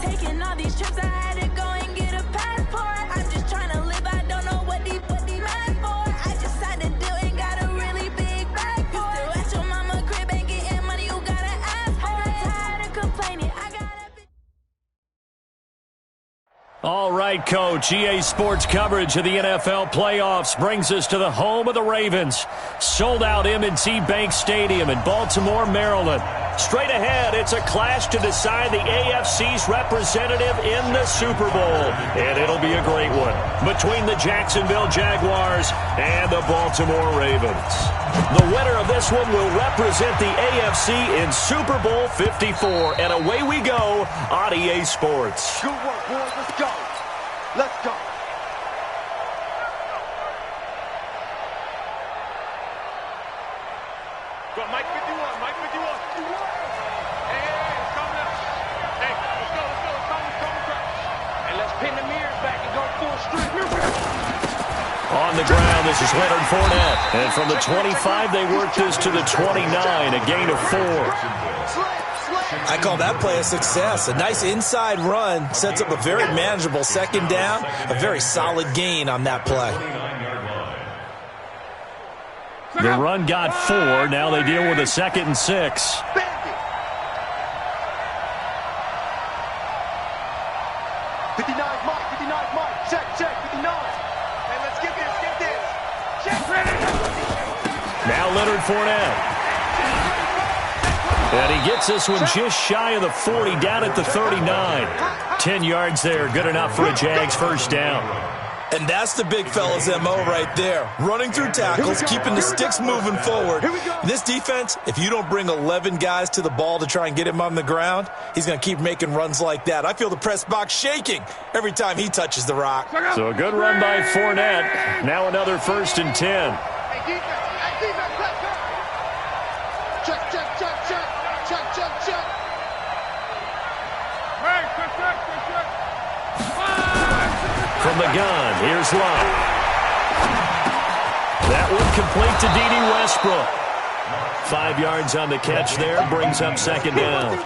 Taking all these trips, I had to go and get a passport. I'm just trying to live, I don't know what these mad for. I just had to do it, got a really big bag for it. Still at your mama crib, ain't getting money, you gotta ask for it. Tired of complaining, I gotta... All right, Coach. EA Sports coverage of the NFL playoffs brings us to the home of the Ravens. Sold out M&T Bank Stadium in Baltimore, Maryland. Straight ahead, it's a clash to decide the AFC's representative in the Super Bowl. And it'll be a great one between the Jacksonville Jaguars and the Baltimore Ravens. The winner of this one will represent the AFC in Super Bowl 54. And away we go on EA Sports. Good work, boys. Let's go. Let's go. Go, Mike 51. Mike 51. Hey, it's coming up. Hey, let's go. It's coming. And let's pin the mirrors back and go full street. On the ground, this is Leonard Fournette. And from the 25, they work this to the 29, a gain of 4. I call that play a success. A nice inside run sets up a very manageable second down, a very solid gain on that play. The run got 4. Now they deal with a 2nd and 6. 59's Mike. 59's Mike. Check. 59. Hey, let's get this. Check. Now Leonard Fournette. And he gets this one just shy of the 40, down at the 39. 10 yards there, good enough for a Jags first down. And that's the big fella's MO right there. Running through tackles, keeping the sticks moving forward. This defense, if you don't bring 11 guys to the ball to try and get him on the ground, he's going to keep making runs like that. I feel the press box shaking every time he touches the rock. So a good run by Fournette. Now another 1st and 10. From the gun, here's Love. That one complete to D.D. Westbrook. 5 yards on the catch there, brings up 2nd down.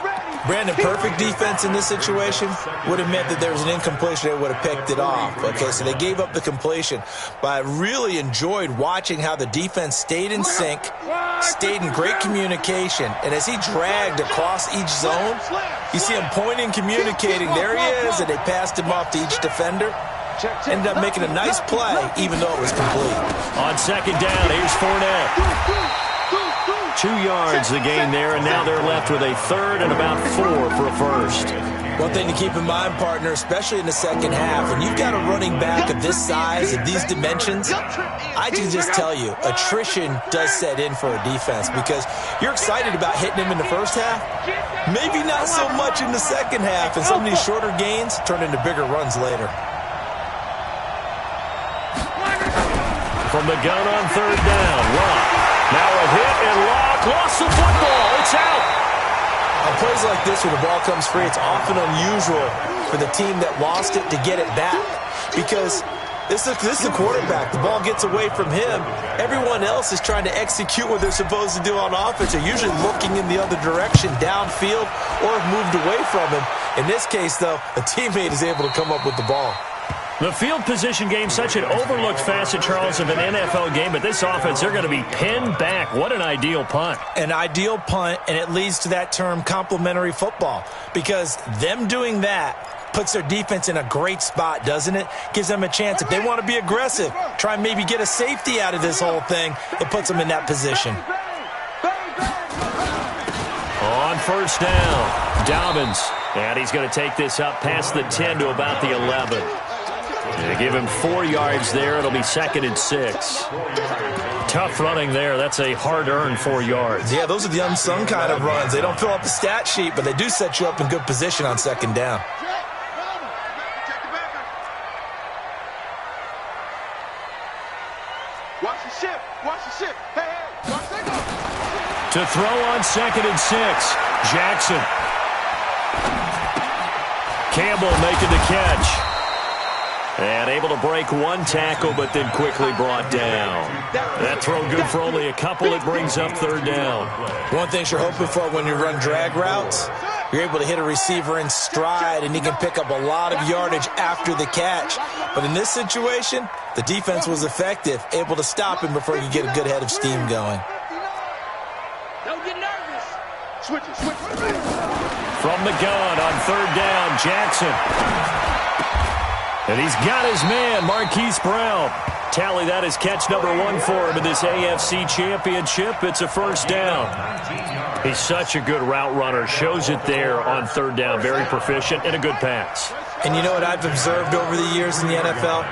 Brandon, perfect defense in this situation would have meant that there was an incompletion. They would have picked it off. Okay, so they gave up the completion. But I really enjoyed watching how the defense stayed in sync, stayed in great communication. And as he dragged across each zone, you see him pointing, communicating. There he is, and they passed him off to each defender. Ended up making a nice play, even though it was complete. On 2nd down, here's Fournette. 2 yards the gain there, and now they're left with a 3rd and about 4 for a first. One thing to keep in mind, partner, especially in the second half, when you've got a running back of this size, of these dimensions, I can just tell you, attrition does set in for a defense because you're excited about hitting him in the first half, maybe not so much in the second half, and some of these shorter gains turn into bigger runs later. From the gun on 3rd down, Locke. Now a hit, and Locke lost the football. It's out. On plays like this where the ball comes free, it's often unusual for the team that lost it to get it back because this is the quarterback. The ball gets away from him. Everyone else is trying to execute what they're supposed to do on offense. They're usually looking in the other direction, downfield, or have moved away from him. In this case, though, a teammate is able to come up with the ball. The field position game, such an overlooked facet, Charles, of an NFL game, but this offense, they're going to be pinned back. What an ideal punt. An ideal punt, and it leads to that term complementary football, because them doing that puts their defense in a great spot, doesn't it? Gives them a chance. If they want to be aggressive, try and maybe get a safety out of this whole thing, it puts them in that position. On 1st down, Dobbins, and he's going to take this up past the 10 to about the 11. They give him 4 yards there. It'll be 2nd and 6. Tough running there. That's a hard-earned 4 yards. Yeah, those are the unsung kind of runs. They don't fill up the stat sheet, but they do set you up in good position on 2nd down. Watch the ship. Hey, watch that go. To throw on 2nd and 6, Jackson. Campbell making the catch. And able to break one tackle, but then quickly brought down. That throw good for only a couple. It brings up 3rd down. One thing you're hoping for when you run drag routes, you're able to hit a receiver in stride, and he can pick up a lot of yardage after the catch. But in this situation, the defense was effective, able to stop him before he could get a good head of steam going. Don't get nervous. Switch it, switch it. From the gun on third down, Jackson. And he's got his man, Marquise Brown. Tally, that is catch number 1 for him in this AFC Championship. It's a first down. He's such a good route runner. Shows it there on third down. Very proficient and a good pass. And you know what I've observed over the years in the NFL?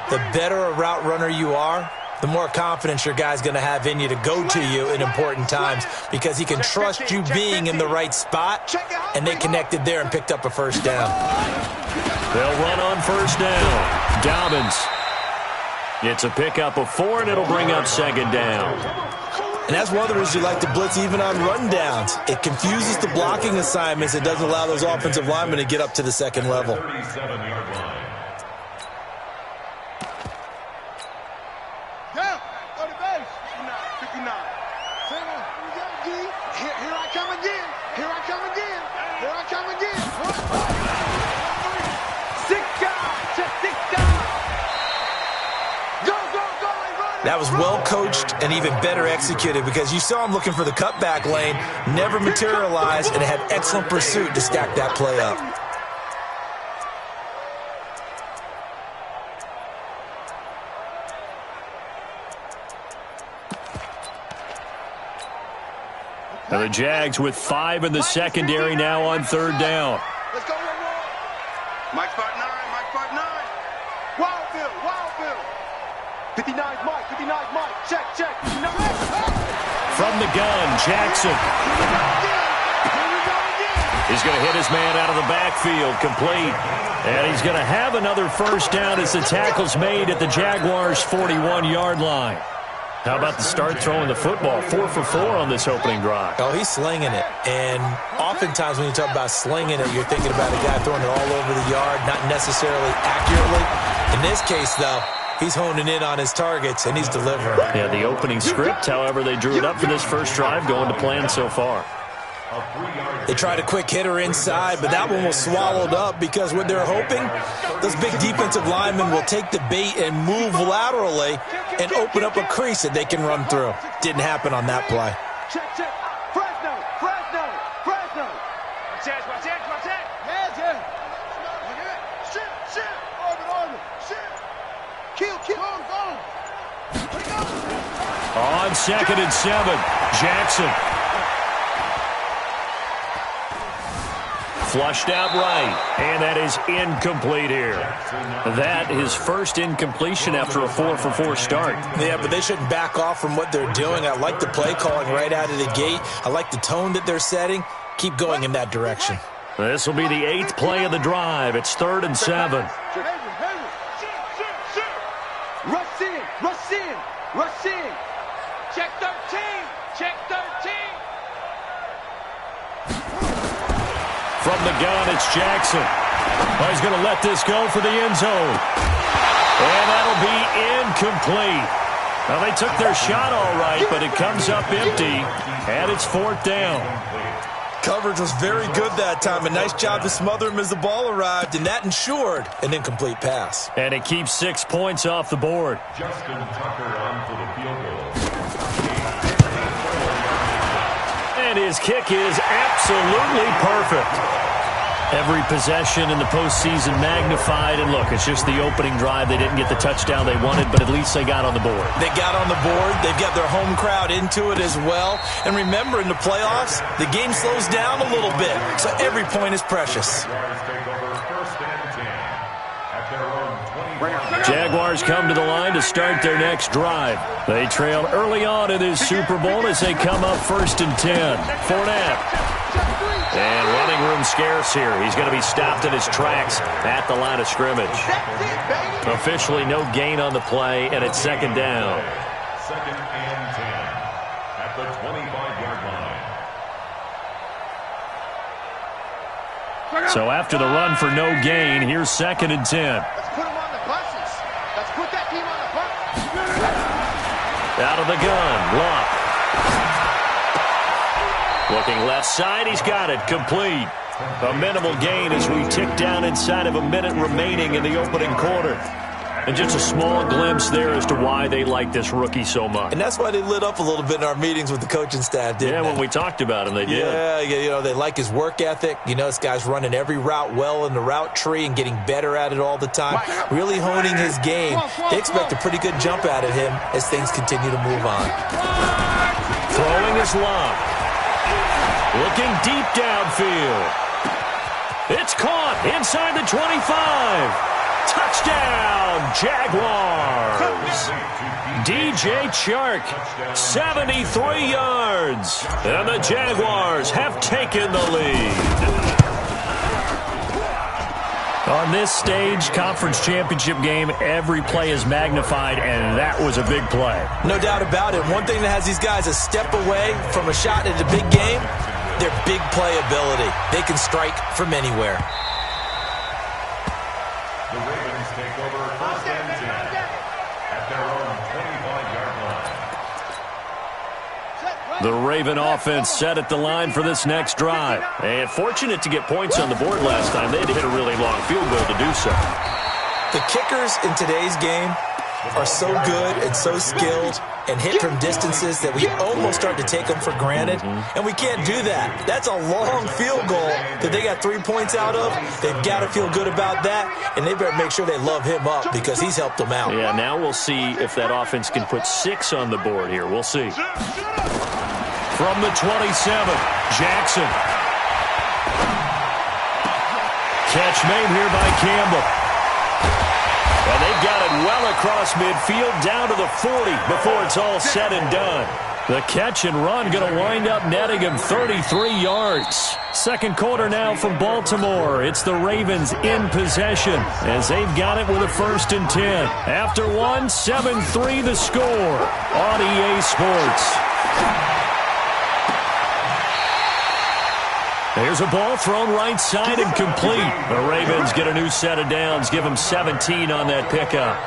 The better a route runner you are, the more confidence your guy's going to have in you to go to you in important times, because he can trust you being in the right spot, and they connected there and picked up a first down. They'll run on first down. Dobbins. It's a pickup of 4, and it'll bring up second down. And that's one of the reasons you like to blitz even on rundowns. It confuses the blocking assignments. It doesn't allow those offensive linemen to get up to the second level. 37-yard line. Yeah, go to base. 59. Here I come again. Here I come again. Here I come again. 6 guys. Just 6 guys. Go, go, go. That was well coached and even better executed, because you saw him looking for the cutback lane, never materialized, and had excellent pursuit to stack that play up. And the Jags with 5 in the secondary now on third down. Let's go, Mike spot 9, Mike spot 9. Wildfield, Wildfield. 59's Mike, 59's Mike. Check, check. 59. From the gun, Jackson. He's going to hit his man out of the backfield, complete. And he's going to have another first down as the tackle's made at the Jaguars' 41-yard line. How about the start throwing the football? 4 for 4 on this opening drive. Oh, he's slinging it. And oftentimes when you talk about slinging it, you're thinking about a guy throwing it all over the yard, not necessarily accurately. In this case, though, he's honing in on his targets, and he's delivering. Yeah, the opening script, however, they drew it up for this first drive, going to plan so far. They tried a quick hitter inside, but that one was swallowed up, because what they're hoping, those big defensive linemen will take the bait and move laterally and open up a crease that they can run through. Didn't happen on that play. Check, check. Fresno, Fresno, Fresno. Watch that, watch that, watch that. Yeah, yeah. Look at it. Shit, shit. Orbit, orbit. Shit. Kill, kill. Go, go. On 2nd and 7, Jackson. Flushed out right, and that is incomplete here. That is first incompletion after a 4 for 4 start. Yeah, but they shouldn't back off from what they're doing. I like the play calling right out of the gate. I like the tone that they're setting. Keep going in that direction. This will be the 8th play of the drive. It's 3rd and 7. Rush in, rush in, rush in. Check 13, check 13. From the gun, it's Jackson. Oh, he's going to let this go for the end zone. And that'll be incomplete. Now, they took their shot all right, but it comes up empty, and it's 4th down. Coverage was very good that time. A nice job to smother him as the ball arrived, and that ensured an incomplete pass. And it keeps 6 points off the board. Justin Tucker on for the field goal. And his kick is absolutely perfect. Every possession in the postseason magnified. And look, it's just the opening drive. They didn't get the touchdown they wanted, but at least they got on the board. They got on the board. They've got their home crowd into it as well. And remember, in the playoffs, the game slows down a little bit, so every point is precious. Jaguars come to the line to start their next drive. They trail early on in this Super Bowl as they come up 1st and 10. Fournette. And running room scarce here. He's going to be stopped in his tracks at the line of scrimmage. Officially no gain on the play, and it's 2nd down. 2nd and 10 at the 25-yard line. So after the run for no gain, here's 2nd and 10. Let's put them on the buses. Let's put that team on the bus. Out of the gun, Luck. Looking left side, he's got it, complete. A minimal gain as we tick down inside of a minute remaining in the opening quarter. And just a small glimpse there as to why they like this rookie so much. And that's why they lit up a little bit in our meetings with the coaching staff, didn't they? Yeah, when we talked about him, they did. Yeah, you know, they like his work ethic. You know, this guy's running every route well in the route tree and getting better at it all the time, really honing his game. They expect a pretty good jump out of him as things continue to move on. Throwing his lob. Looking deep downfield. It's caught inside the 25. Touchdown, Jaguars! DJ Chark, 73 yards. And the Jaguars have taken the lead. On this stage, conference championship game, every play is magnified, and that was a big play. No doubt about it. One thing that has these guys a step away from a shot at a big game, their big play ability. They can strike from anywhere. The Ravens take over first and 10 at their own 25-yard line. The Raven offense set at the line for this next drive. And fortunate to get points on the board last time. They had to hit a really long field goal to do so. The kickers in today's game are so good and so skilled and hit from distances that we almost start to take them for granted. And we can't do that. That's a long field goal that they got 3 points out of. They've got to feel good about that, and they better make sure they love him up because he's helped them out. Yeah, now we'll see if that offense can put 6 on the board here. We'll see. From the 27, Jackson. Catch made here by Campbell. And they've got it well across midfield down to the 40 before it's all said and done. The catch and run going to wind up netting him 33 yards. Second quarter now from Baltimore. It's the Ravens in possession as they've got it with a 1st and 10. After one, 7-3 the score on EA Sports. There's a ball thrown right side and complete. The Ravens get a new set of downs, give them 17 on that pickup.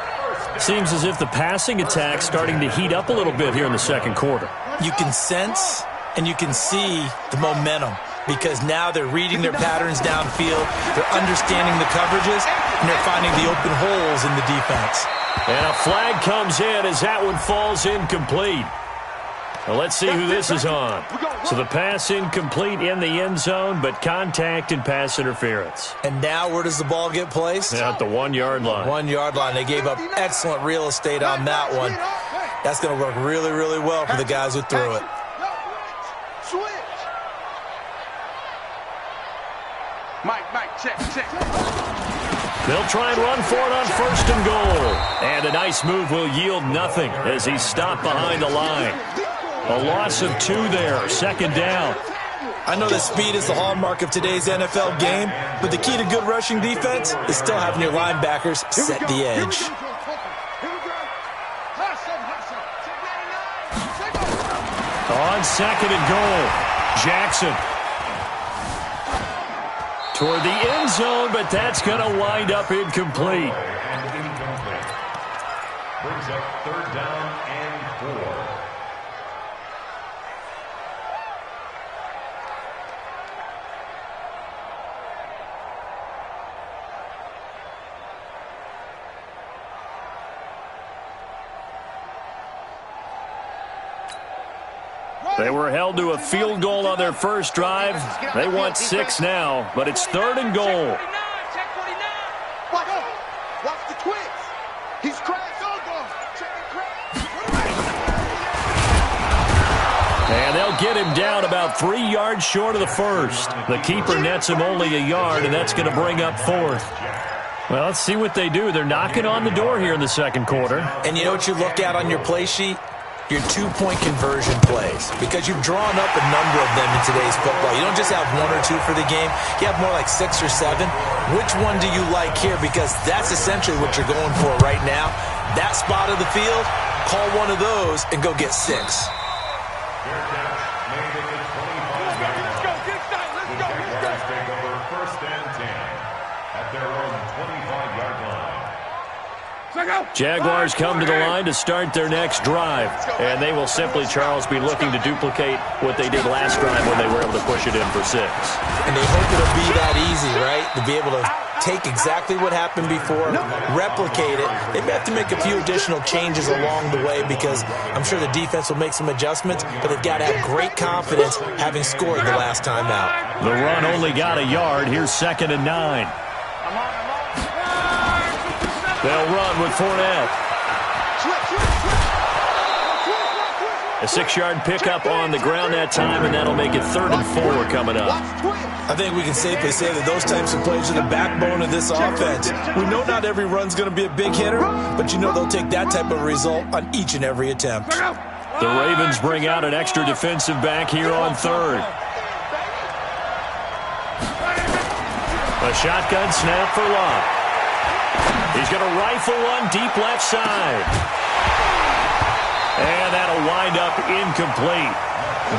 Seems as if the passing attack's starting to heat up a little bit here in the second quarter. You can sense and you can see the momentum because now they're reading their patterns downfield, they're understanding the coverages, and they're finding the open holes in the defense. And a flag comes in as that one falls incomplete. Well, let's see who this is on. So the pass incomplete in the end zone, but contact and pass interference. And now where does the ball get placed? At the 1-yard line. 1-yard line. They gave up excellent real estate on that one. That's going to work really, really well for the guys who threw it. Mike, check. They'll try and run for it on 1st and goal. And a nice move will yield nothing as he's stopped behind the line. A loss of 2 there, 2nd down. I know that speed is the hallmark of today's NFL game, but the key to good rushing defense is still having your linebackers set the edge. On 2nd and goal, Jackson. Toward the end zone, but that's going to wind up incomplete. Brings up 3rd down and 4. They were held to a field goal on their first drive. They want 6 now, but it's 3rd and goal. Watch the twist. He's crashed. And they'll get him down about 3 yards short of the first. The keeper nets him only a yard, and that's going to bring up 4th. Well, let's see what they do. They're knocking on the door here in the second quarter. And you know what you look at on your play sheet? Your 2-point conversion plays, because you've drawn up a number of them in today's football. You don't just have 1 or 2 for the game. You have more like 6 or 7. Which one do you like here? Because that's essentially what you're going for right now. That spot of the field, call one of those and go get 6. Let's go. The Jaguars take over 1st and 10 at their own 25-yard line. Jaguars come to the line to start their next drive. And they will simply, Charles, be looking to duplicate what they did last drive when they were able to push it in for 6. And they hope it'll be that easy, right? To be able to take exactly what happened before, replicate it. They may have to make a few additional changes along the way because I'm sure the defense will make some adjustments, but they've got to have great confidence having scored the last time out. The run only got a yard. Here's 2nd and 9. They'll run with Fournette. A 6-yard pickup on the ground that time, and that'll make it 3rd and 4 coming up. I think we can safely say that those types of plays are the backbone of this offense. We know not every run's going to be a big hitter, but you know they'll take that type of result on each and every attempt. The Ravens bring out an extra defensive back here on 3rd. A shotgun snap for Locke. He's going to rifle one deep left side. And that'll wind up incomplete.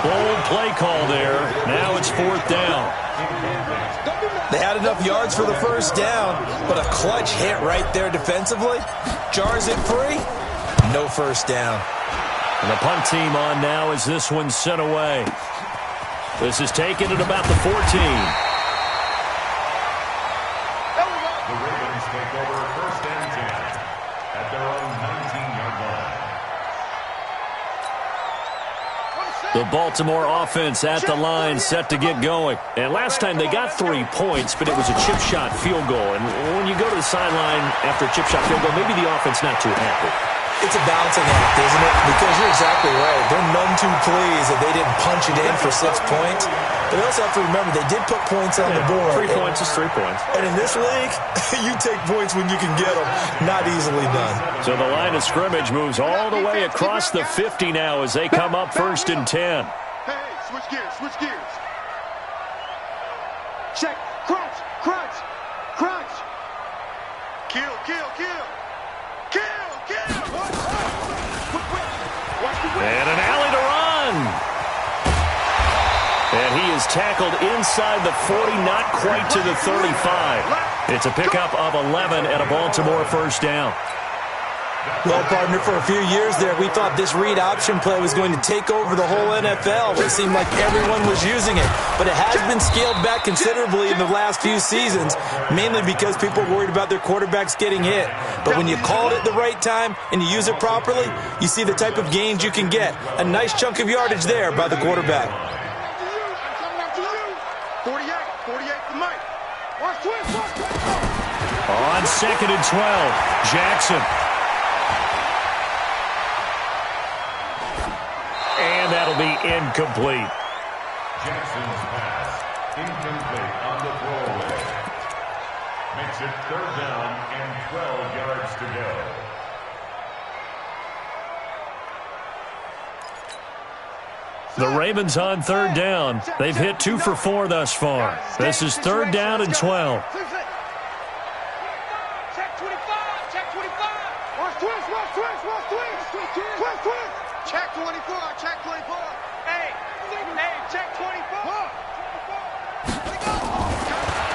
Bold play call there. Now it's 4th down. They had enough yards for the first down, but a clutch hit right there defensively. Jars it free. No first down. And the punt team on now as this one's sent away. This is taken at about the 14. The Ravens take over 1st and 10 at their own 19-yard line. The Baltimore offense at the line, set to get going. And last time they got 3 points, but it was a chip shot field goal. And when you go to the sideline after a chip shot field goal, maybe the offense not too happy. It's a balancing act, isn't it? Because you're exactly right. They're none too pleased that they didn't punch it in for 6 points. But they also have to remember they did put points on the board. 3 points is 3 points. And in this league, you take points when you can get them. Not easily done. So the line of scrimmage moves all the way across the 50 now as they come up 1st and 10. Hey, switch gears, switch gears. Check, crunch, crunch, crunch. Kill, kill, kill. Kill, kill. And an alley to run. And he is tackled inside the 40, not quite to the 35. It's a pickup of 11 and a Baltimore first down. Well, partner, for a few years there, we thought this read option play was going to take over the whole NFL. It seemed like everyone was using it. But it has been scaled back considerably in the last few seasons, mainly because people are worried about their quarterbacks getting hit. But when you call it at the right time and you use it properly, you see the type of gains you can get. A nice chunk of yardage there by the quarterback. 48 to Mike. On 2nd and 12, Jackson. And that'll be incomplete. Jackson's pass incomplete on the throwaway. Makes it 3rd down and 12 yards to go. The Ravens on 3rd down. They've hit 2 for 4 thus far. This is 3rd down and 12. Check 25, check 25. Watch twist. Check 24, check 24. Hey, check 24.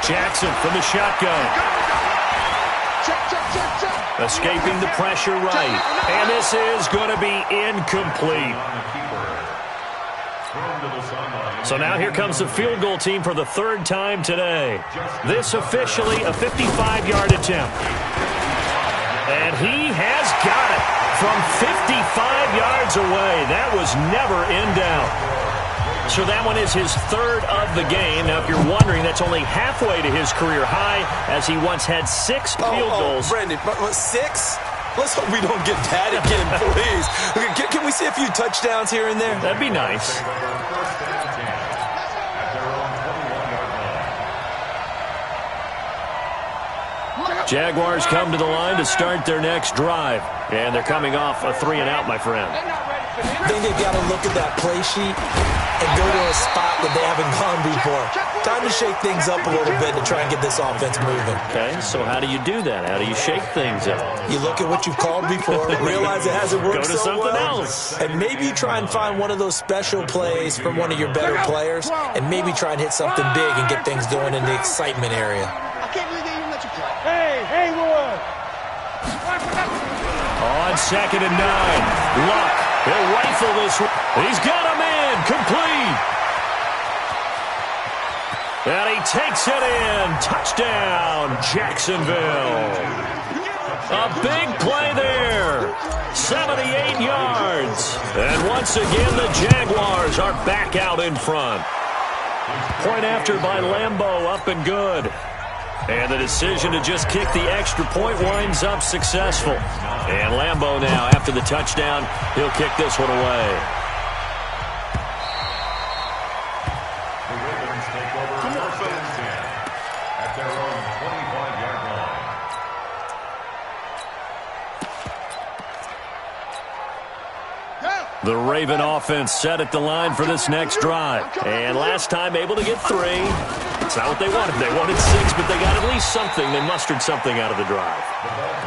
Jackson from the shotgun. Check. Escaping the pressure right. And this is going to be incomplete. So now here comes the field goal team for the 3rd time today. This officially a 55-yard attempt. And he has got it from 55 yards away. That was never in doubt. So that one is his 3rd of the game. Now, if you're wondering, that's only halfway to his career high, as he once had 6 field goals. Brendan, 6? Let's hope we don't get that again, please. Okay, can we see a few touchdowns here and there? That'd be nice. Jaguars come to the line to start their next drive. And they're coming off a 3-and-out, my friend. I think they've got to look at that play sheet and go to a spot that they haven't gone before. Time to shake things up a little bit to try and get this offense moving. Okay, so how do you do that? How do you shake things up? You look at what you've called before, realize it hasn't worked Go to so something well, else. and maybe you try and find one of those special plays from one of your better players, and maybe try and hit something big and get things going in the excitement area. I can't believe they even let you play. Hey, Haywood. On 2nd and 9. Luck. He'll rifle this one. He's got him in. Complete. And he takes it in. Touchdown, Jacksonville. A big play there. 78 yards. And once again, the Jaguars are back out in front. Point after by Lambeau, up and good. And the decision to just kick the extra point winds up successful. And Lambeau now, after the touchdown, he'll kick this one away. The Ravens take over first and 10 at their own 25-yard line. The Raven offense set at the line for this next drive. And last time able to get 3. It's not what they wanted. They wanted 6, but they got at least something. They mustered something out of the drive.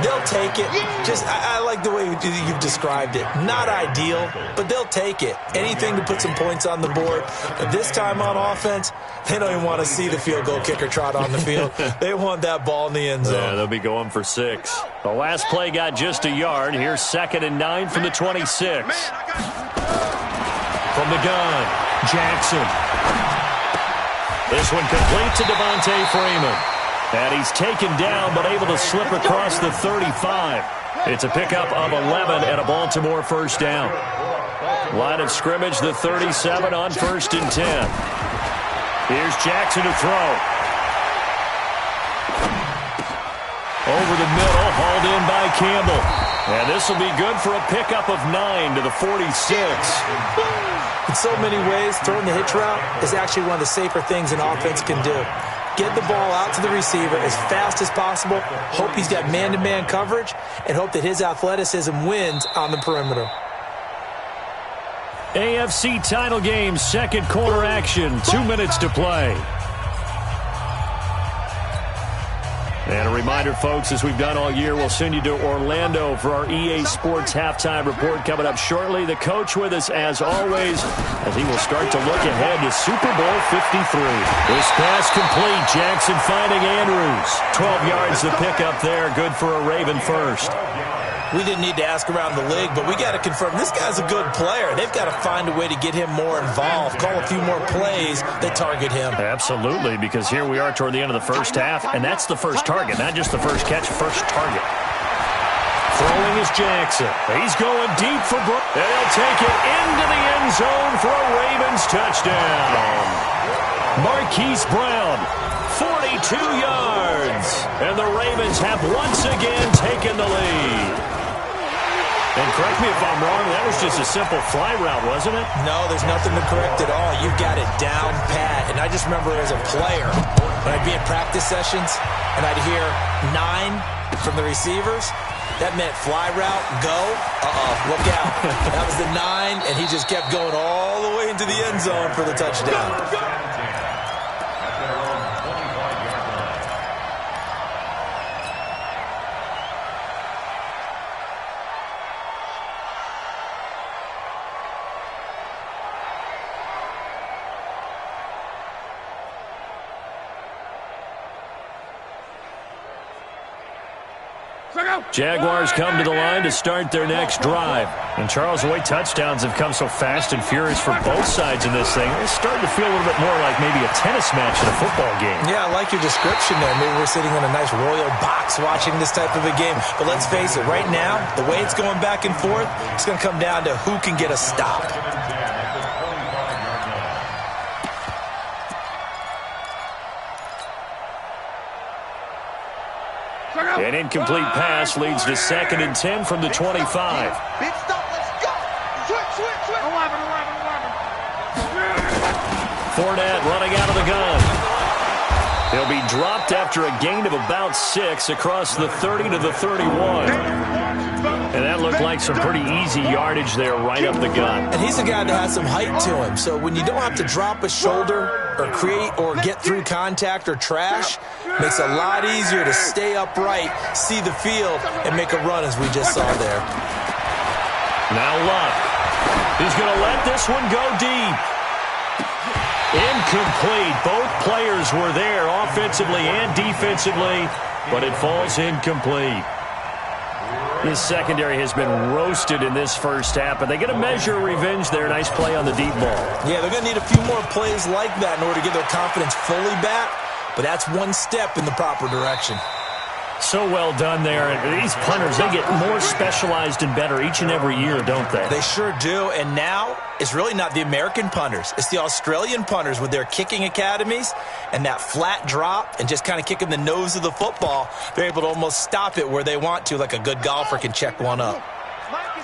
They'll take it. I like the way you've described it. Not ideal, but they'll take it. Anything to put some points on the board. But this time on offense, they don't even want to see the field goal kicker trot on the field. They want that ball in the end zone. Yeah, they'll be going for 6. The last play got just a yard. Here's 2nd and 9 from the 26. From the gun, Jackson. This one complete to Devontae Freeman. And he's taken down, but able to slip across the 35. It's a pickup of 11 and a Baltimore first down. Line of scrimmage, the 37 on 1st and 10. Here's Jackson to throw. Over the middle, hauled in by Campbell. And this will be good for a pickup of 9 to the 46. In so many ways, throwing the hitch route is actually one of the safer things an offense can do. Get the ball out to the receiver as fast as possible, hope he's got man-to-man coverage, and hope that his athleticism wins on the perimeter. AFC title game, second quarter action, 2 minutes to play. And a reminder, folks, as we've done all year, we'll send you to Orlando for our EA Sports halftime report coming up shortly. The coach with us, as always, as he will start to look ahead to Super Bowl 53. This pass complete. Jackson finding Andrews. 12 yards to pick up there. Good for a Raven first. We didn't need to ask around the league, but we got to confirm this guy's a good player. They've got to find a way to get him more involved, call a few more plays that target him. Absolutely, because here we are toward the end of the first half, and that's the first target, not just the first catch, first target. Throwing is Jackson. He's going deep for Brook. And he'll take it into the end zone for a Ravens touchdown. Marquise Brown, 42 yards. And the Ravens have once again taken the lead. And correct me if I'm wrong, that was just a simple fly route, wasn't it? No, there's nothing to correct at all. You've got it down pat. And I just remember as a player, when I'd be in practice sessions, and I'd hear 9 from the receivers, that meant fly route, go, look out. That was the 9, and he just kept going all the way into the end zone for the touchdown. Jaguars come to the line to start their next drive. And Charles, the way touchdowns have come so fast and furious for both sides in this thing, it's starting to feel a little bit more like maybe a tennis match in a football game. Yeah, I like your description there. Maybe we're sitting in a nice royal box watching this type of a game. But let's face it, right now, the way it's going back and forth, it's going to come down to who can get a stop. An incomplete pass leads to 2nd and 10 from the 25. Big stop, let's go. Switch. 11. Fournette running out of the gun. He'll be dropped after a gain of about 6 across the 30 to the 31. And that looked like some pretty easy yardage there right up the gut. And he's a guy that has some height to him. So when you don't have to drop a shoulder or create or get through contact or trash, makes it a lot easier to stay upright, see the field, and make a run as we just saw there. Now Luck. He's going to let this one go deep. Incomplete. Both players were there offensively and defensively, but it falls incomplete. This secondary has been roasted in this first half, but they get a measure of revenge there. Nice play on the deep ball. Yeah, they're going to need a few more plays like that in order to get their confidence fully back, but that's one step in the proper direction. So well done there. And these punters, they get more specialized and better each and every year, don't they? They sure do. And now it's really not the American punters. It's the Australian punters with their kicking academies and that flat drop and just kind of kicking the nose of the football. They're able to almost stop it where they want to, like a good golfer can check one up.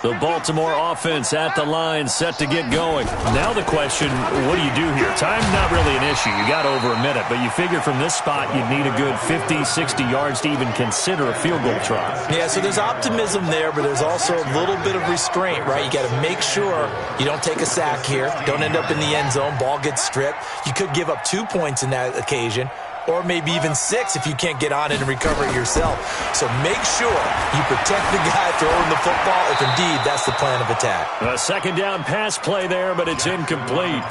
The Baltimore offense at the line, set to get going. Now the question, what do you do here? Time's not really an issue. You got over a minute, but you figure from this spot you'd need a good 50, 60 yards to even consider a field goal try. Yeah, so there's optimism there, but there's also a little bit of restraint, right? You got to make sure you don't take a sack here. Don't end up in the end zone. Ball gets stripped. You could give up 2 points in that occasion, or maybe even 6 if you can't get on it and recover it yourself. So make sure you protect the guy throwing the football if indeed that's the plan of attack. A second down pass play there, but it's incomplete.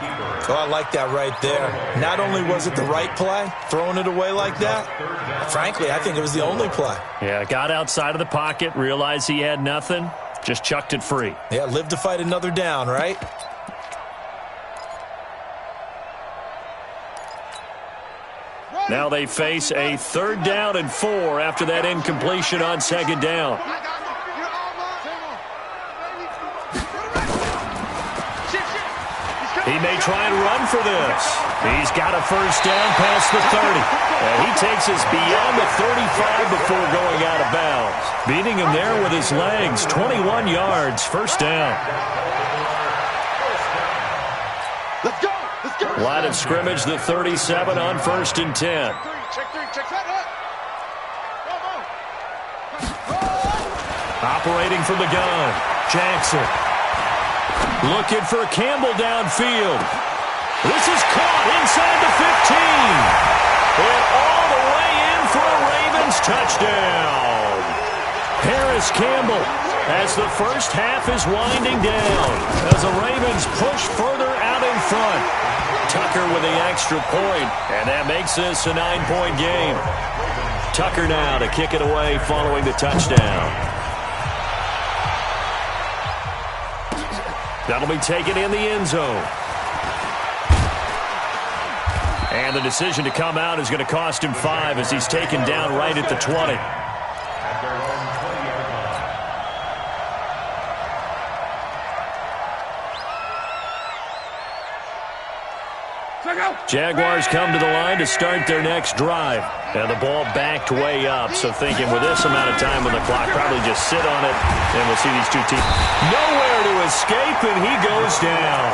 Oh, I like that right there. Not only was it the right play, throwing it away like that, frankly, I think it was the only play. Yeah, got outside of the pocket, realized he had nothing, just chucked it free. Yeah, live to fight another down, right? Now they face a 3rd down and 4 after that incompletion on 2nd down. He may try and run for this. He's got a 1st down past the 30. And he takes us beyond the 35 before going out of bounds. Beating him there with his legs, 21 yards, 1st down. Let's go! Let's go! Line of scrimmage, the 37 on 1st and 10. Check three, check that up. Operating from the gun, Jackson. Looking for Campbell downfield. This is caught inside the 15. And all the way in for a Ravens touchdown. Harris Campbell as the first half is winding down. As the Ravens push further out in front. Tucker with the extra point, and that makes this a 9-point game. Tucker now to kick it away following the touchdown. That'll be taken in the end zone. And the decision to come out is going to cost him 5 as he's taken down right at the 20. Jaguars come to the line to start their next drive. And the ball backed way up, so thinking with this amount of time on the clock, probably just sit on it, and we'll see these two teams. Nowhere to escape, and he goes down.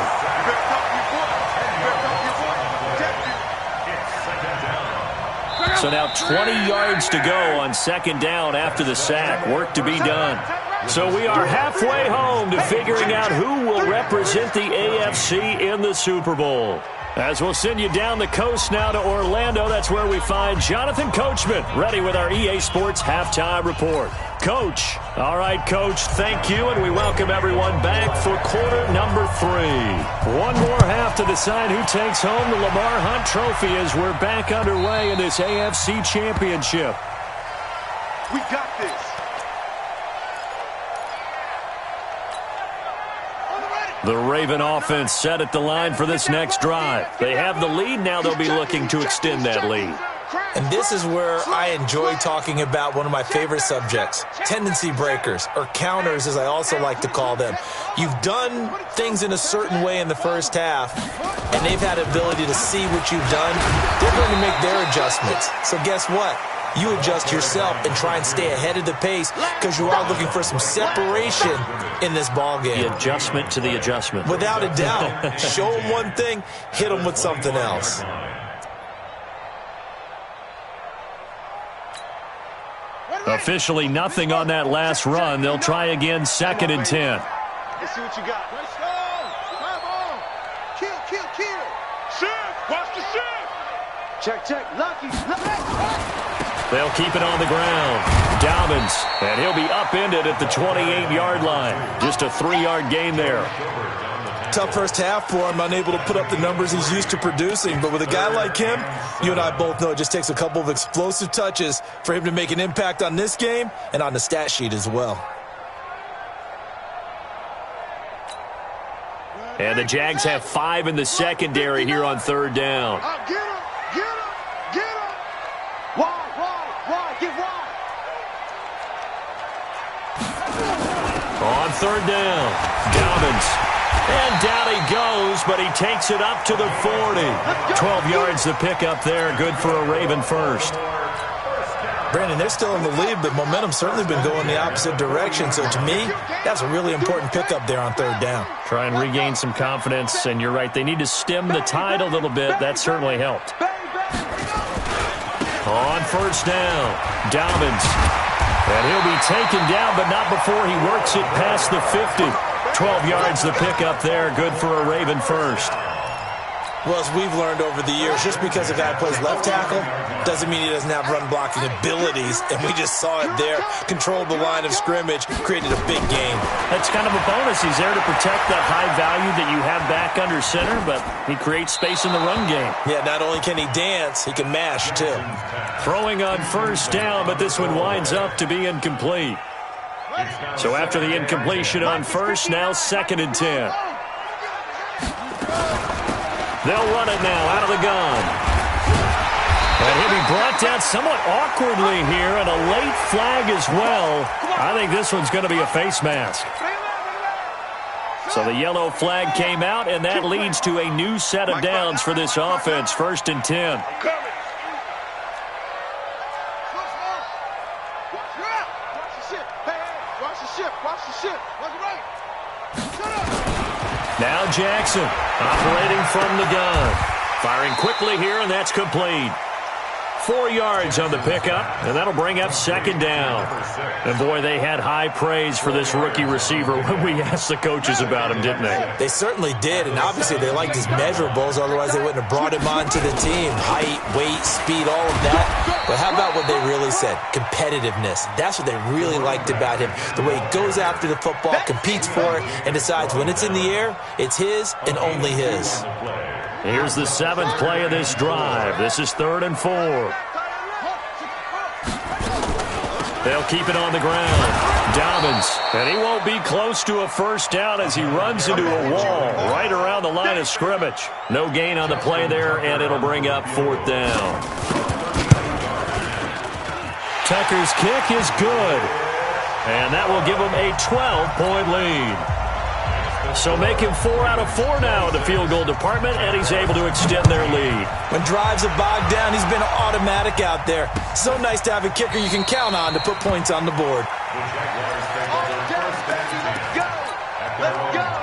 So now 20 yards to go on 2nd down after the sack. Work to be done. So we are halfway home to figuring out who will represent the AFC in the Super Bowl. As we'll send you down the coast now to Orlando, that's where we find Jonathan Coachman, ready with our EA Sports Halftime Report. Coach. All right, Coach, thank you, and we welcome everyone back for quarter number 3. One more half to decide who takes home the Lamar Hunt Trophy as we're back underway in this AFC Championship. We got this. The Raven offense set at the line for this next drive. They have the lead. Now they'll be looking to extend that lead. And this is where I enjoy talking about one of my favorite subjects, tendency breakers, or counters as I also like to call them. You've done things in a certain way in the first half, and they've had the ability to see what you've done. They're going to make their adjustments. So guess what? You adjust yourself and try and stay ahead of the pace because you are looking for some separation in this ball game. The adjustment to the adjustment. Without a doubt. Show them one thing, hit them with something else. Officially nothing on that last run. They'll try again 2nd and 10. Let's see what you got. Let's go. Come on. Kill. Shift. Watch the shift. Check. Lucky. They'll keep it on the ground. Dobbins, and he'll be upended at the 28-yard line. Just a 3-yard gain there. Tough first half for him, unable to put up the numbers he's used to producing. But with a guy like him, you and I both know it just takes a couple of explosive touches for him to make an impact on this game and on the stat sheet as well. And the Jags have 5 in the secondary here on third down. Get him, get him, get him. Wide, get wide. On third down, Dobbins. And down he goes, but he takes it up to the 40. 12 yards to pick up there. Good for a Raven first. Brandon, they're still in the lead, but momentum's certainly been going the opposite direction. So to me, that's a really important pickup there on third down. Try and regain some confidence, and you're right. They need to stem the tide a little bit. That certainly helped. On first down, Dobbins. And he'll be taken down, but not before he works it past the 50. 12 yards to pick up there. Good for a Raven first. Well, as we've learned over the years, just because a guy plays left tackle doesn't mean he doesn't have run-blocking abilities, and we just saw it there. Controlled the line of scrimmage, created a big gain. That's kind of a bonus. He's there to protect that high value that you have back under center, but he creates space in the run game. Yeah, not only can he dance, he can mash, too. Throwing on first down, but this one winds up to be incomplete. So after the incompletion on first, now 2nd and 10. They'll run it now out of the gun. And he'll be brought down somewhat awkwardly here, and a late flag as well. I think this one's going to be a face mask. So the yellow flag came out, and that leads to a new set of downs for this offense. 1st and 10. Now Jackson operating from the gun. Firing quickly here, and that's complete. 4 yards on the pickup, and that'll bring up 2nd down. And boy, they had high praise for this rookie receiver when we asked the coaches about him, didn't they? They certainly did, and obviously they liked his measurables, otherwise they wouldn't have brought him onto the team. Height, weight, speed, all of that. But how about what they really said? Competitiveness. That's what they really liked about him. The way he goes after the football, competes for it, and decides when it's in the air, it's his and only his. Here's the 7th play of this drive. This is 3rd and 4. They'll keep it on the ground. Dobbins, and he won't be close to a first down as he runs into a wall right around the line of scrimmage. No gain on the play there, and it'll bring up 4th down. Tucker's kick is good, and that will give him a 12-point lead. So making 4 out of 4 now in the field goal department, and he's able to extend their lead. When drives are bogged down, he's been automatic out there. So nice to have a kicker you can count on to put points on the board. Let's go.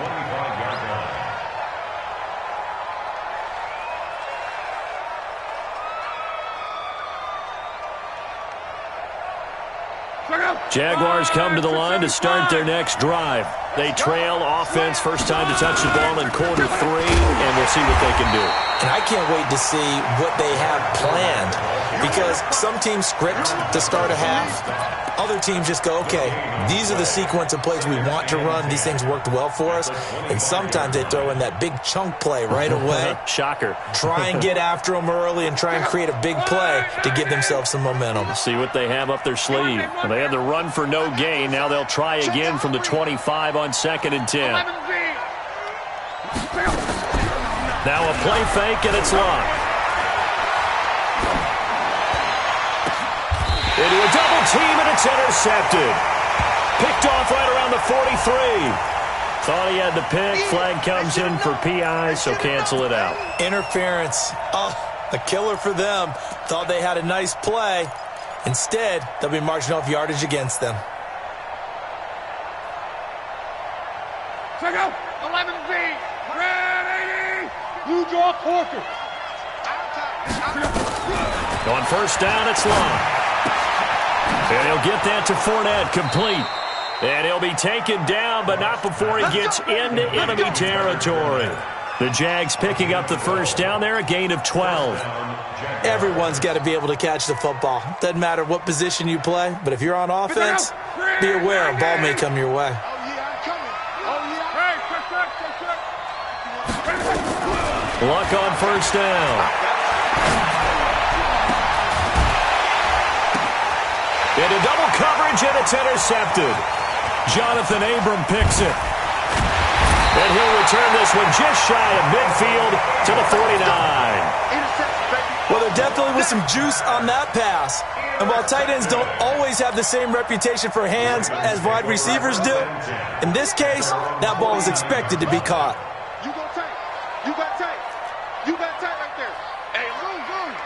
Jaguars come to the line to start their next drive. They trail offense, first time to touch the ball in quarter 3, and we'll see what they can do. And I can't wait to see what they have planned, because some teams script to start a half. Other teams just go, okay, these are the sequence of plays we want to run. These things worked well for us. And sometimes they throw in that big chunk play right away. Shocker. Try and get after them early and try and create a big play to give themselves some momentum. See what they have up their sleeve. Well, they had the run for no gain. Now they'll try again from the 25 on 2nd and 10. Now a play fake, and it's locked. Into a double team, and it's intercepted. Picked off right around the 43. Thought he had the pick. Flag comes in for PI, so cancel it out. Interference. Oh, a killer for them. Thought they had a nice play. Instead, they'll be marching off yardage against them. Check out 11B. Red 80. You draw Corker. On first down, it's long. And he'll get that to Fournette, complete. And he'll be taken down, but not before he gets into enemy territory. The Jags picking up the first down there, a gain of 12. Everyone's got to be able to catch the football. Doesn't matter what position you play, but if you're on offense, be aware a ball may come your way. Luck on first down. Into double coverage, and it's intercepted. Jonathan Abram picks it. And he'll return this one just shy of midfield to the 49. Well, there definitely was some juice on that pass. And while tight ends don't always have the same reputation for hands as wide receivers do, in this case, that ball was expected to be caught. You go tight. You got tight. You got tight right there. Hey, move.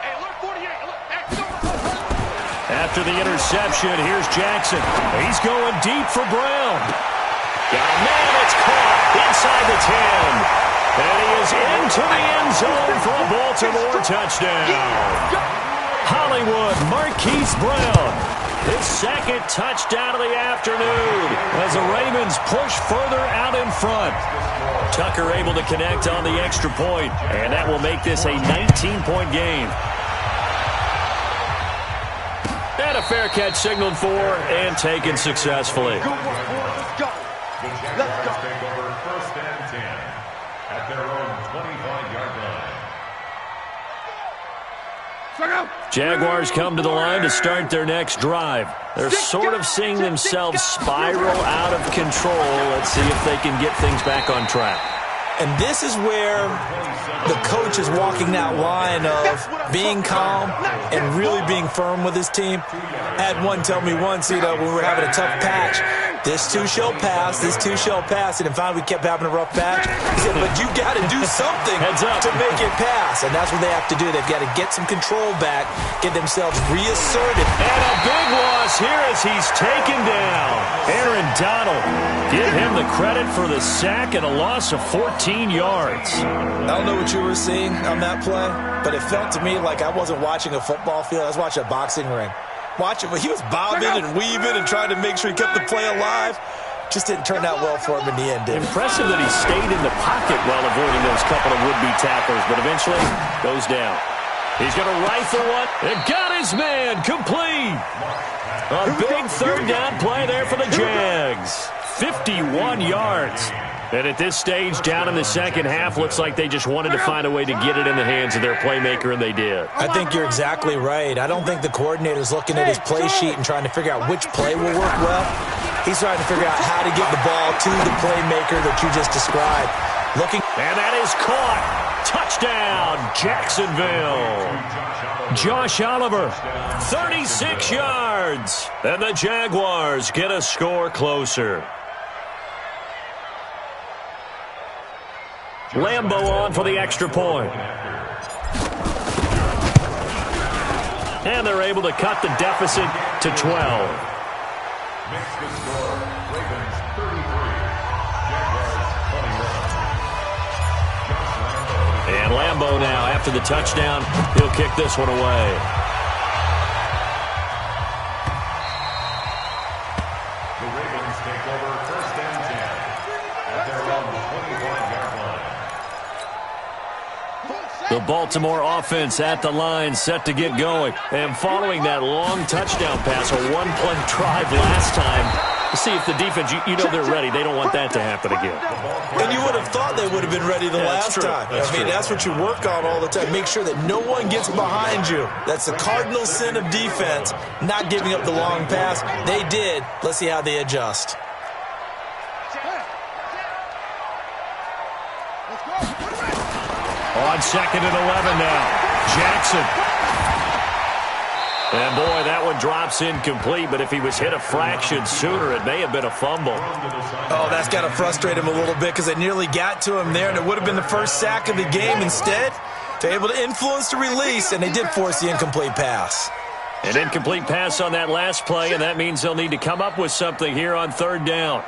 Hey, look, 48. Look, hey, After the interception, here's Jackson. He's going deep for Brown. Got a man, it's caught inside the 10. And he is into the end zone for a Baltimore touchdown. Hollywood Marquise Brown, his second touchdown of the afternoon as the Ravens push further out in front. Tucker able to connect on the extra point, and that will make this a 19-point game. And a fair catch signaled for and taken successfully. Good work, boys. Let's go. The Jaguars take over 1st and 10 at their own 25-yard line. Jaguars come to the line to start their next drive. They're sort of seeing themselves spiral out of control. Let's see if they can get things back on track. And this is where the coach is walking that line of being calm and really being firm with his team. I had one tell me once, when we were having a tough patch, this too shall pass, this too shall pass. And finally we kept having a rough patch. He said, but you got to do something to make it pass. And that's what they have to do. They've got to get some control back, get themselves reasserted. And a big loss here as he's taken down. Aaron Donald, give him the credit for the sack and a loss of 14 yards. I don't know what you were seeing on that play, but it felt to me like I wasn't watching a football field. I was watching a boxing ring. He was bobbing and weaving and trying to make sure he kept the play alive. Just didn't turn out well for him in the end, did it? Impressive that he stayed in the pocket while avoiding those couple of would-be tacklers, but eventually goes down. He's going to rifle one and got his man complete. A big third down play there for the Jags. 51 yards. And at this stage, down in the second half, looks like they just wanted to find a way to get it in the hands of their playmaker, and they did. I think you're exactly right. I don't think the coordinator's looking at his play sheet and trying to figure out which play will work well. He's trying to figure out how to get the ball to the playmaker that you just described. And that is caught. Touchdown, Jacksonville. Josh Oliver, 36 yards. And the Jaguars get a score closer. Lambo on for the extra point. And they're able to cut the deficit to 12. Makes the score Ravens 33, Jaguars 21. And Lambo now, after the touchdown, he'll kick this one away. The Ravens take over 1st and 10 at their own 25-yard line. The Baltimore offense at the line, set to get going. And following that long touchdown pass, a one-play drive last time, to see if the defense, you know they're ready. They don't want that to happen again. And you would have thought they would have been ready the last time. That's what you work on all the time. Make sure that no one gets behind you. That's the cardinal sin of defense, not giving up the long pass. They did. Let's see how they adjust. On 2nd and 11 now. Jackson. And boy, that one drops incomplete, but if he was hit a fraction sooner, it may have been a fumble. Oh, that's got to frustrate him a little bit because they nearly got to him there, and it would have been the first sack of the game. Instead, they're able to influence the release, and they did force the incomplete pass. An incomplete pass on that last play, and that means they'll need to come up with something here on 3rd down.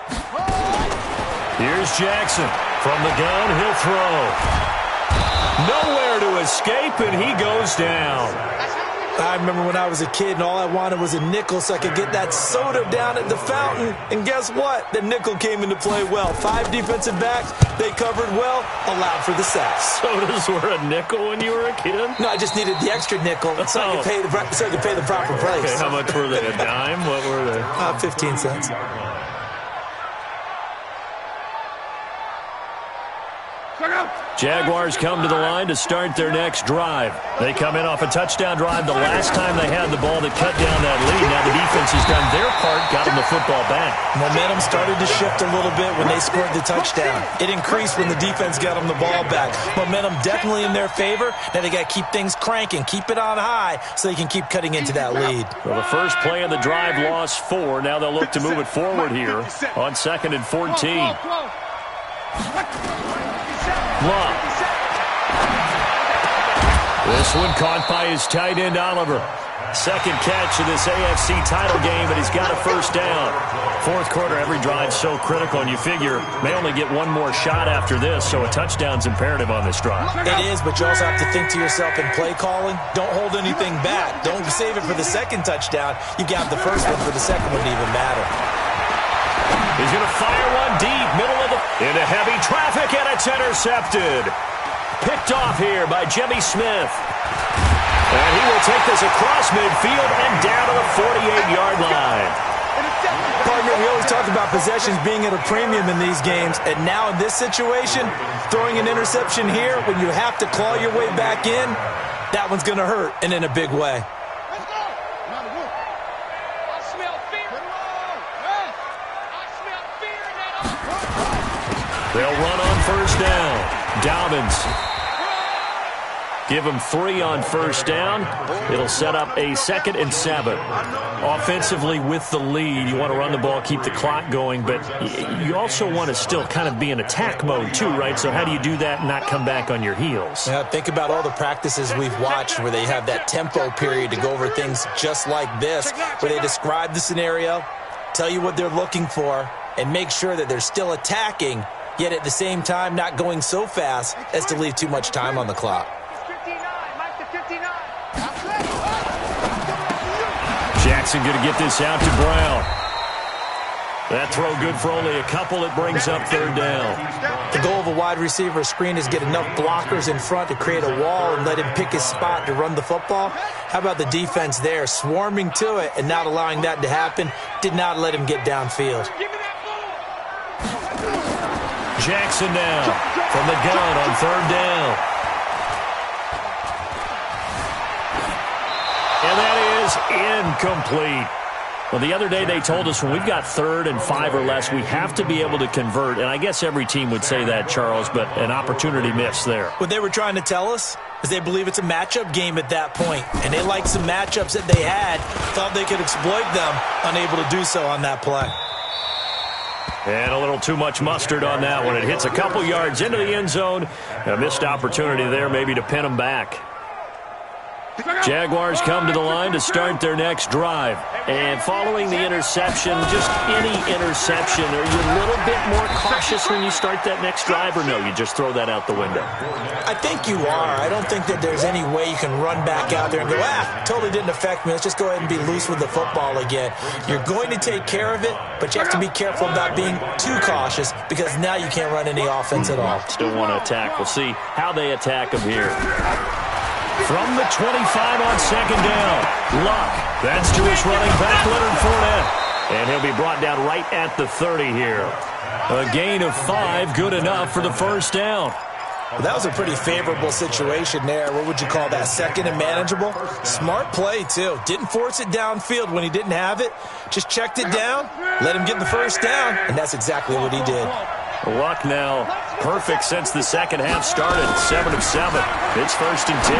Here's Jackson. From the gun, he'll throw. Nowhere to escape, and he goes down. I remember when I was a kid and all I wanted was a nickel so I could get that soda down at the fountain. And guess what? The nickel came into play well. 5 defensive backs, they covered well, allowed for the sack. Sodas were a nickel when you were a kid? No, I just needed the extra nickel so I could pay the proper price. Okay, how much were they? A dime? What were they? 15 cents. Jaguars come to the line to start their next drive. They come in off a touchdown drive the last time they had the ball that cut down that lead. Now the defense has done their part, got them the football back. Momentum started to shift a little bit when they scored the touchdown. It increased when the defense got them the ball back. Momentum definitely in their favor. Now they got to keep things cranking, keep it on high so they can keep cutting into that lead. Well, the first play of the drive lost 4. Now they'll look to move it forward here on 2nd and 14. Love. This one caught by his tight end, Oliver. Second catch of this AFC title game, and he's got a first down. Fourth quarter, every drive's so critical, and you figure may only get one more shot after this, so a touchdown's imperative on this drive. It is, but you also have to think to yourself in play calling, don't hold anything back. Don't save it for the second touchdown. You got the first one for the second one to even matter. He's going to fire one deep, middle of the... into heavy traffic, and it's intercepted. Picked off here by Jimmy Smith. And he will take this across midfield and down to the 48-yard line. Partner, we always talk about possessions being at a premium in these games, and now in this situation, throwing an interception here when you have to claw your way back in, that one's going to hurt, and in a big way. They'll run on first down. Dobbins. Give him 3 on first down. It'll set up a 2nd and 7. Offensively with the lead, you want to run the ball, keep the clock going, but you also want to still kind of be in attack mode too, right? So how do you do that and not come back on your heels? Yeah, think about all the practices we've watched where they have that tempo period to go over things just like this, where they describe the scenario, tell you what they're looking for, and make sure that they're still attacking, yet at the same time not going so fast as to leave too much time on the clock. Jackson going to get this out to Brown. That throw good for only a couple. It brings up 3rd down. The goal of a wide receiver screen is get enough blockers in front to create a wall and let him pick his spot to run the football. How about the defense there, swarming to it and not allowing that to happen? Did not let him get downfield. Jackson now from the gun on 3rd down. And that is incomplete. Well, the other day they told us when we've got 3rd and 5 or less, we have to be able to convert. And I guess every team would say that, Charles, but an opportunity missed there. What they were trying to tell us is they believe it's a matchup game at that point. And they liked some matchups that they had, thought they could exploit them, unable to do so on that play. And a little too much mustard on that one. It hits a couple yards into the end zone. A missed opportunity there maybe to pin them back. Jaguars come to the line to start their next drive. And following the interception, just any interception, are you a little bit more cautious when you start that next drive, or no, you just throw that out the window? I think you are. I don't think that there's any way you can run back out there and go, totally didn't affect me. Let's just go ahead and be loose with the football again. You're going to take care of it, but you have to be careful about being too cautious because now you can't run any offense at all. Still want to attack. We'll see how they attack them here. From the 25 on 2nd down, Luck. That's to his running back, Leonard Fournette. And he'll be brought down right at the 30 here. A gain of 5, good enough for the first down. Well, that was a pretty favorable situation there. What would you call that, 2nd and manageable? Smart play, too. Didn't force it downfield when he didn't have it. Just checked it down, let him get the first down, and that's exactly what he did. Luck now perfect since the second half started. 7 of 7. It's 1st and 10.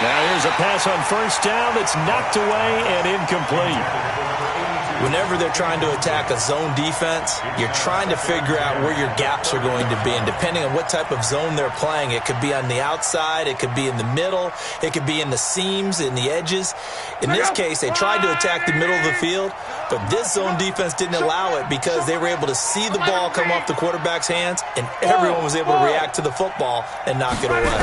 Now here's a pass on first down that's knocked away and incomplete. Whenever they're trying to attack a zone defense, you're trying to figure out where your gaps are going to be. And depending on what type of zone they're playing, it could be on the outside, it could be in the middle, it could be in the seams, in the edges. In this case, they tried to attack the middle of the field, but this zone defense didn't allow it because they were able to see the ball come off the quarterback's hands, and everyone was able to react to the football and knock it away.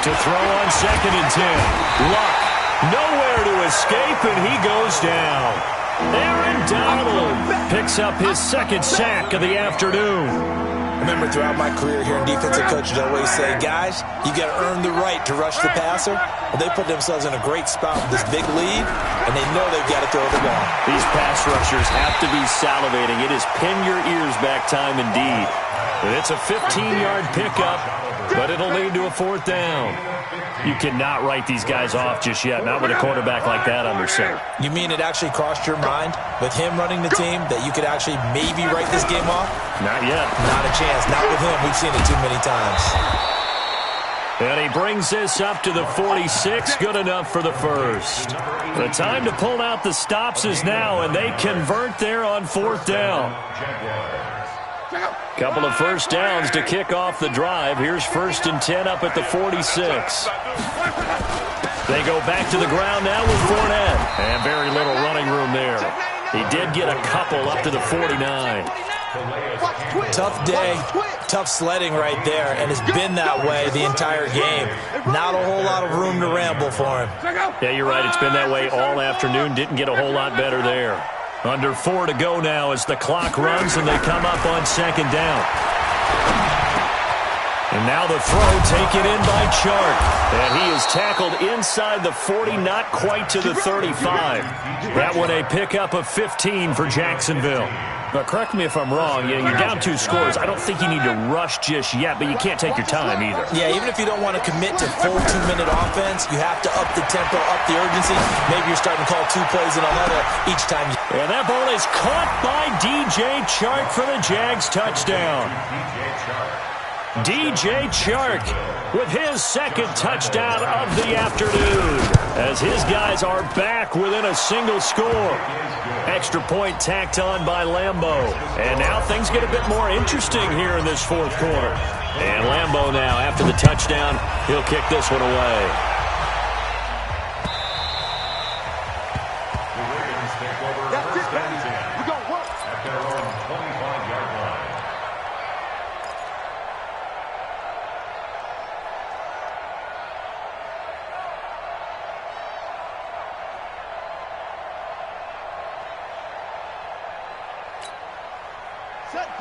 To throw on 2nd and 10. Luck. Nowhere to escape, and he goes down. Aaron Donald picks up his 2nd sack of the afternoon. I remember throughout my career here in defensive coaches always say, guys, you got to earn the right to rush the passer. Well, they put themselves in a great spot with this big lead, and they know they've got to throw the ball. These pass rushers have to be salivating. It is pin your ears back time indeed. It's a 15-yard pickup, but it'll lead to a 4th down. You cannot write these guys off just yet, not with a quarterback like that under center. You mean it actually crossed your mind with him running the team that you could actually maybe write this game off? Not yet. Not a chance. Not with him. We've seen it too many times. And he brings this up to the 46. Good enough for the first. The time to pull out the stops is now, and they convert there on 4th down. Couple of first downs to kick off the drive. Here's 1st and 10 up at the 46. They go back to the ground now with Fournette. And very little running room there. He did get a couple up to the 49. Tough day, tough sledding right there, and it's been that way the entire game. Not a whole lot of room to ramble for him. Yeah, you're right. It's been that way all afternoon. Didn't get a whole lot better there. Under 4 to go now as the clock runs and they come up on 2nd down. And now the throw taken in by Chark. And he is tackled inside the 40, not quite to the 35. That one a pickup of 15 for Jacksonville. But correct me if I'm wrong, you're down 2 scores. I don't think you need to rush just yet, but you can't take your time either. Yeah, even if you don't want to commit to full 2-minute offense, you have to up the tempo, up the urgency. Maybe you're starting to call 2 plays in a huddle each time. And that ball is caught by DJ Chark for the Jags touchdown. DJ Chark with his 2nd touchdown of the afternoon as his guys are back within a single score. Extra point tacked on by Lambeau. And now things get a bit more interesting here in this 4th quarter. And Lambeau now, after the touchdown, he'll kick this one away. The Ravens take over 1st and 10 at their own 25-yard line.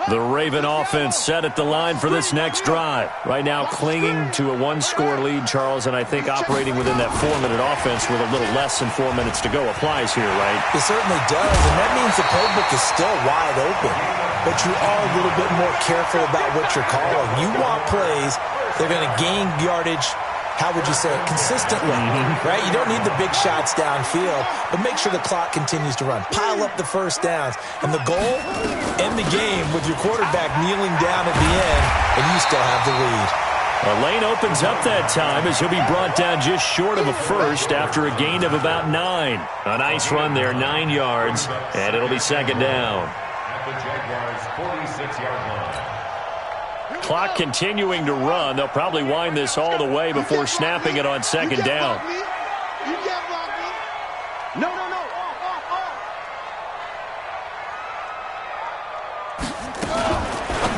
The Raven offense set at the line for this next drive. Right now clinging to a 1-score lead, Charles, and I think operating within that 4-minute offense with a little less than 4 minutes to go applies here, right? It certainly does, and that means the playbook is still wide open. But you are a little bit more careful about what you're calling. You want plays that are going to gain yardage, how would you say it, consistently, right? You don't need the big shots downfield, but make sure the clock continues to run. Pile up the first downs. And the goal, end the game with your quarterback kneeling down at the end, and you still have the lead. A lane opens up that time as he'll be brought down just short of a first after a gain of about 9. A nice run there, 9 yards, and it'll be 2nd down. At the Jaguars' 46-yard line. Clock continuing to run. They'll probably wind this all the way before snapping it on 2nd down. You can't block me. No.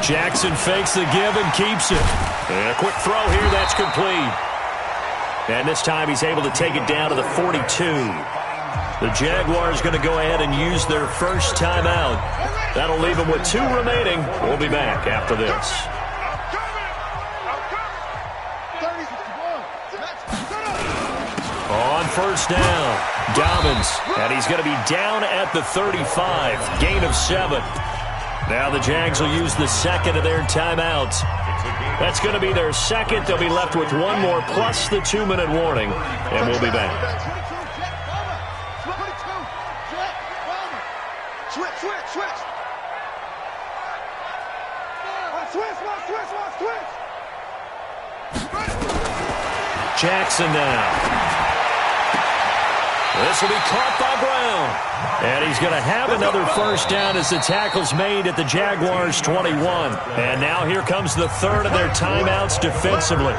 Jackson fakes the give and keeps it. And a quick throw here, that's complete. And this time he's able to take it down to the 42. The Jaguars going to go ahead and use their first timeout. That'll leave them with 2 remaining. We'll be back after this. On 1st down, Dobbins, and he's going to be down at the 35, gain of 7. Now the Jags will use the 2nd of their timeouts. That's going to be their 2nd. They'll be left with 1 more plus the 2-minute warning, and we'll be back. Jackson now. This will be caught by Brown. And he's going to have another first down as the tackle's made at the Jaguars' 21. And now here comes the 3rd of their timeouts defensively.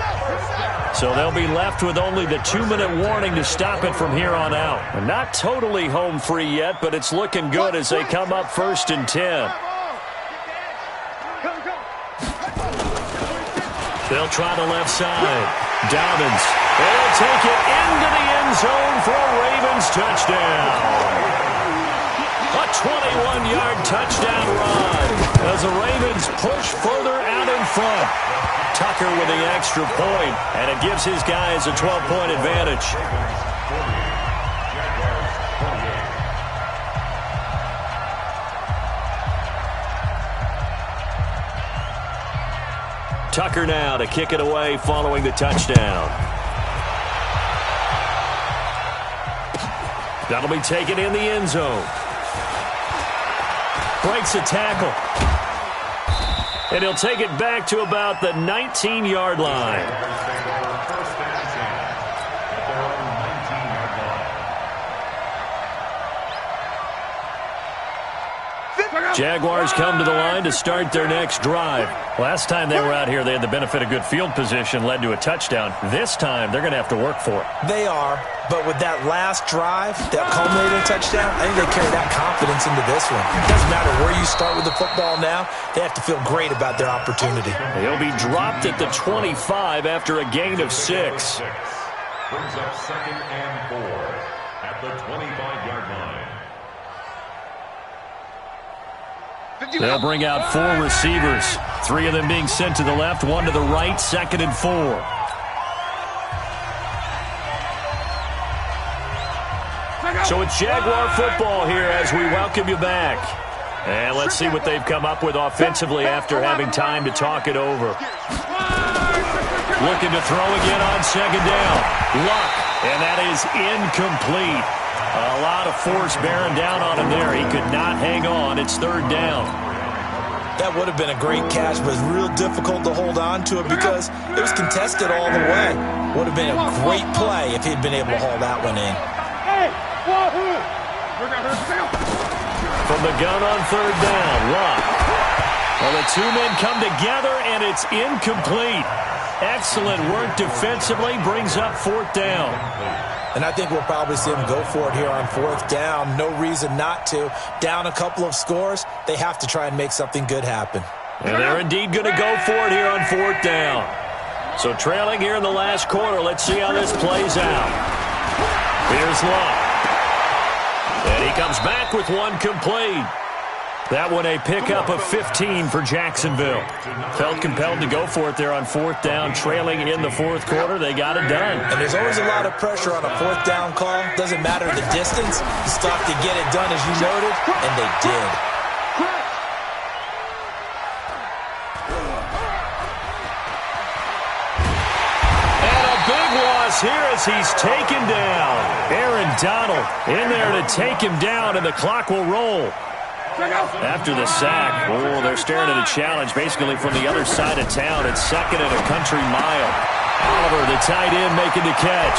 So they'll be left with only the 2-minute warning to stop it from here on out. And not totally home free yet, but it's looking good as they come up 1st and 10. They'll try the left side. Dobbins. They'll take it into the end zone for a Ravens touchdown. A 21-yard touchdown run as the Ravens push further out in front. Tucker with the extra point, and it gives his guys a 12-point advantage. Tucker now to kick it away following the touchdown. That'll be taken in the end zone. Breaks a tackle. And he'll take it back to about the 19-yard line. Jaguars come to the line to start their next drive. Last time they were out here, they had the benefit of good field position, led to a touchdown. This time, they're going to have to work for it. They are, but with that last drive, that culminating touchdown, I think they carry that confidence into this one. It doesn't matter where you start with the football now. They have to feel great about their opportunity. He'll be dropped at the 25 after a gain of 6. Brings up 2nd and 4 at the 25-yard line. They'll bring out 4 receivers. 3 of them being sent to the left, 1 to the right, 2nd and 4. So it's Jaguar football here as we welcome you back. And let's see what they've come up with offensively after having time to talk it over. Looking to throw again on 2nd down. Luck, and that is incomplete. A lot of force bearing down on him there. He could not hang on. It's 3rd down. That would have been a great catch, but it's real difficult to hold on to it because it was contested all the way. Would have been a great play if he'd been able to haul that one in. From the gun on 3rd down, Luck. Well, the 2 men come together, and it's incomplete. Excellent work defensively, brings up 4th down. And I think we'll probably see them go for it here on 4th down. No reason not to. Down a couple of scores, they have to try and make something good happen. And they're indeed going to go for it here on 4th down. So trailing here in the last quarter, let's see how this plays out. Here's Luck. And he comes back with 1 complete. That one a pickup of 15 for Jacksonville. Felt compelled to go for it there on 4th down, trailing in the 4th quarter. They got it done. And there's always a lot of pressure on a 4th down call. Doesn't matter the distance. You still have to get it done as you noted, and they did. And a big loss here as he's taken down. Aaron Donald in there to take him down, and the clock will roll. After the sack, they're staring at a challenge basically from the other side of town. It's 2nd and a country mile. Oliver, the tight end, making the catch.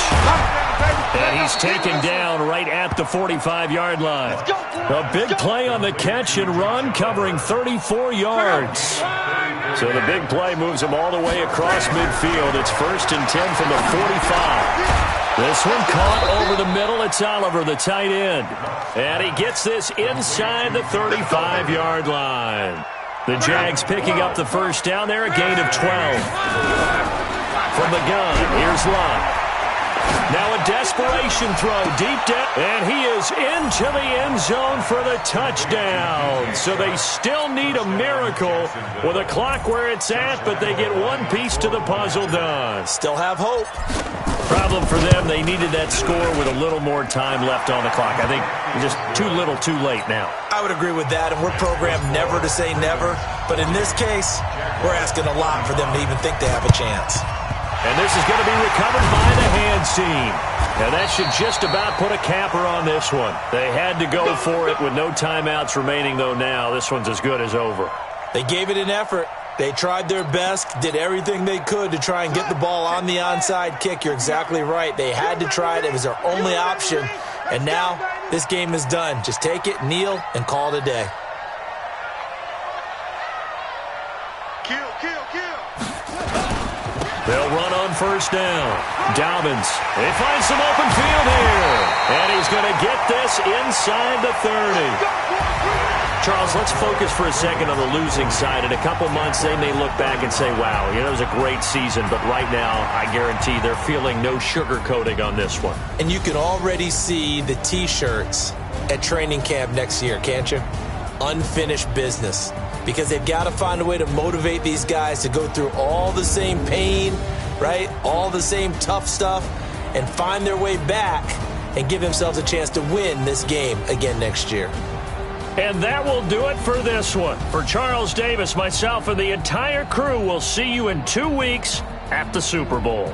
And he's taken down right at the 45-yard line. A big play on the catch and run, covering 34 yards. So the big play moves him all the way across midfield. It's 1st and 10 from the 45. This one caught over the middle. It's Oliver, the tight end. And he gets this inside the 35-yard line. The Jags picking up the 1st down there, a gain of 12. From the gun, here's Luck. Now a desperation throw deep down, and he is into the end zone for the touchdown. So they still need a miracle with a clock where it's at, but they get 1 piece to the puzzle done. Still have hope. Problem for them, they needed that score with a little more time left on the clock. I think just too little too late now. I would agree with that, and we're programmed never to say never. But in this case, we're asking a lot for them to even think they have a chance. And this is going to be recovered by the hands team. And that should just about put a capper on this one. They had to go for it with no timeouts remaining, though now. This one's as good as over. They gave it an effort. They tried their best, did everything they could to try and get the ball on the onside kick. You're exactly right. They had to try it. It was their only option. And now this game is done. Just take it, kneel, and call it a day. Kill, kill, kill. They'll run on 1st down. Dobbins, they find some open field here. And he's going to get this inside the 30. Charles, let's focus for a second on the losing side. In a couple months, they may look back and say, wow, it was a great season. But right now, I guarantee they're feeling no sugarcoating on this one. And you can already see the T-shirts at training camp next year, can't you? Unfinished business. Because they've got to find a way to motivate these guys to go through all the same pain, right? All the same tough stuff, and find their way back and give themselves a chance to win this game again next year. And that will do it for this one. For Charles Davis, myself, and the entire crew, we'll see you in 2 weeks at the Super Bowl.